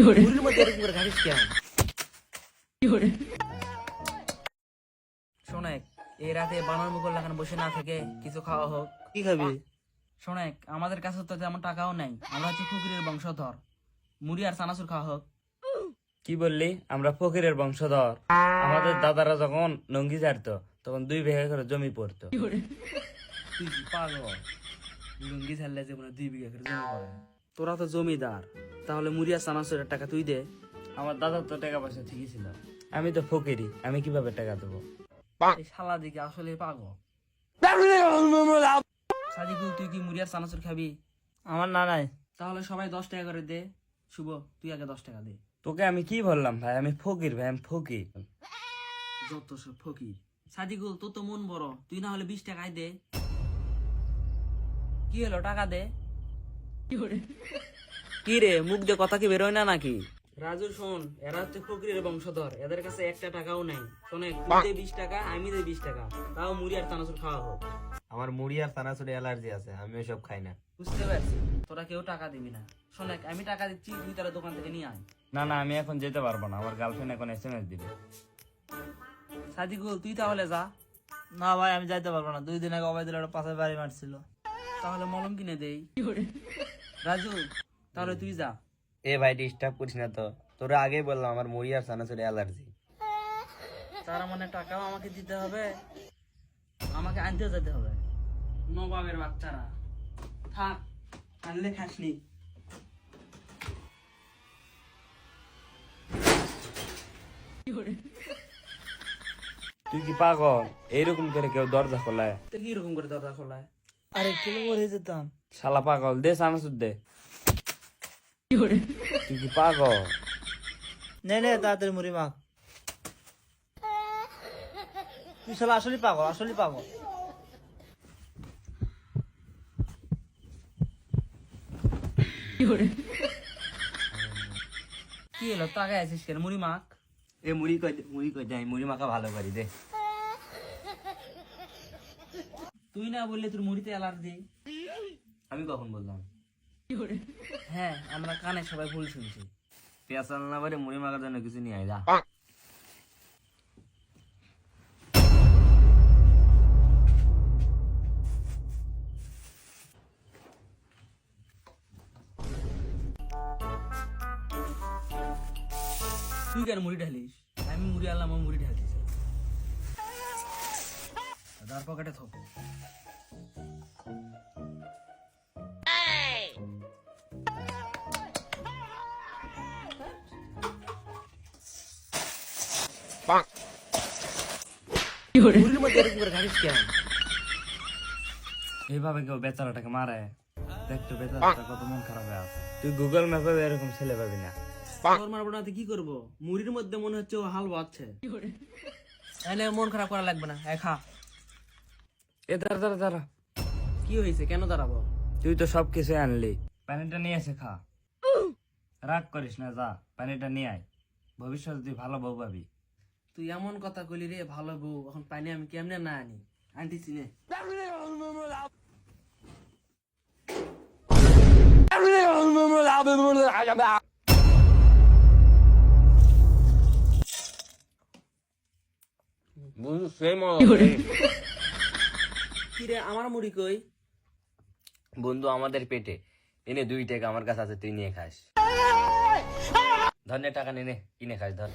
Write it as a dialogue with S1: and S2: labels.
S1: মুড়ির মধ্যে এরকম করে ঘাটিস কেন? শোনেক, এই রাতে বানর মুকুল লাগানো বসে না থেকে কিছু খাওয়া হোক।
S2: কি খাবি?
S1: শোনেক, আমাদের কাছে তো তেমন টাকাও নাই, আমরা হচ্ছে ফকিরের বংশধর। মুড়ি আর চানাচুর খাওয়া হোক।
S2: কি বললি? আমরা ফকিরের বংশধর? আমাদের দাদারা যখন নঙ্গি ছাড়তো তখন 2 বিঘা করে জমি পড়তো।
S1: তুই কি পাগল? লুঙ্গি ছাড়লে জীবনে 2 বিঘা করে জমি পড়ে। তোরা তো জমিদার, তাহলে মুড়ি আর চানাচুরের টাকা তুই দে।
S2: আমার দাদার তো টাকা পয়সা ঠিকই ছিল, আমি তো ফকিরি, আমি কিভাবে টাকা দেবো?
S1: এই শালা দিকে আসলে পাগল। সাদিকুল, তুই কি মুড়ি আর চানাচুর খাবি?
S2: আমার না নাই।
S1: তাহলে সবাই 10 টাকা করে দে। শুভ, তুই আগে 10 টাকা দে।
S2: তোকে আমি কি বললাম ভাই? আমি ফকির ভাই, আমি ফকির।
S1: যত সব ফকির। সাদিকুল, তোর তো মন বড়, তুই না হলে 20 টাকায় দে। কি হলো, টাকা দে। কি রে, মুখ দিয়ে কথা কি বেরোয় না নাকি? রাজু শোন, এরা হচ্ছে ফকিরের বংশধর, এদের কাছে একটা টাকাও নাই। শোনে, তুই দে 20 টাকা, আমি দে 20 টাকা, তাও মুড়ি আর চানাচুর খাওয়া হোক।
S3: আমার মুড়ি আর চানাচুরে অ্যালার্জি আছে, আমি ওইসব খাই না।
S1: বুঝতে পারছি, তোরা কেউ টাকা দিবি না। শোনে, আমি টাকা দিচ্ছি, তুই তারা দোকান থেকে নিয়ে আয়।
S2: না না, আমি এখন যেতে পারবো না, আমার গার্লফ্রেন্ড এখন SMS দিবে।
S1: সাদিকুল, তুই তাহলে যা।
S4: না ভাই, আমি যাইতে পারবো না। 2 দিন আগে অবাইদুল একটা পাশে বাড়ি মারছিল।
S1: তাহলে মলম কিনে দেই। রাজু, তাহলে তুই যা।
S3: এ ভাই ডিস্টার্ব করিস না তো, তোরা আগেই বললাম আমার মুড়ি আর চানাচুরে অ্যালার্জি।
S1: তার মানে টাকাও আমাকে দিতে হবে, আমাকে আনতেও যেতে হবে। নবাবের বাচ্চারা, থাক, আনলে খাসনি।
S2: তুই কি পাগল? এইরকম করে কেউ দরজা খোলায়?
S1: তো কি রকম করে দরজা খোলায়?
S4: আরে কিলো মরে যেতাম।
S2: শালা পাগল, দে চানাচুর দে। তুই কি পাগল?
S4: নে নে, তাড়াতাড়ি মুড়ি মাখ। তুই শালা আসলে পাগল, আসলে পাগল।
S1: কি হলো, তাকায় আছিস কেন? মুড়ি মাখ।
S3: এ মুড়ি কই দে, আমি মুড়ি মাখা ভালো করি দে।
S1: তুই না বললে তোর মুড়িতে অ্যালার্জি।
S3: আমি কখন বললাম?
S1: হ্যাঁ, আমরা কানে সবাই ভুল শুনছি।
S3: পেঁয়াজ না করে মুড়ি মাখার জন্য কিছু নিয়ে আয় যা।
S1: তুই কেন মুড়ি ঢালিস? আমি মুড়ি আনলাম, আমার মুড়ি ঢালছিস। দাদার পকেটে থপো। মুড়ির মধ্যে এরকম করে ঘাটিস কেন?
S2: এইভাবে কেউ বেচারাটাকে মারে? দেখতো বেচারাটা কত মন খারাপ হয়ে আছে। তুই গুগল ম্যাপে এরকম ছেলে পাবি না।
S1: তোর মারবো না তো কি করবো? মুড়ির মধ্যে মনে হচ্ছে ও হাল বাচ্ছে। তাহলে মন খারাপ করা লাগবে না, খা।
S2: এ দাঁড়া দাঁড়া দাঁড়া,
S1: কি হয়েছে, কেন দাঁড়াবো?
S2: তুই তো সবকিছু আনলি, পানিটা নিয়ে এসে খা। রাগ করিস না, যা পানিটা নিয়ে আয়, ভবিষ্যতে তুই ভালো বউ পাবি।
S1: তুই এমন কথা কইলি রে, ভালো বউ, এখন পানি আমি কেমনে না আনি? আনটিছি নে। কি রে, আমার মুড়ি কই?
S3: বন্ধু আমাদের পেটে, এনে 2 টাকা আমার কাছে আছে, তুই নিয়ে খাস। ধর নে টাকা, নে কিনে খাস, ধর।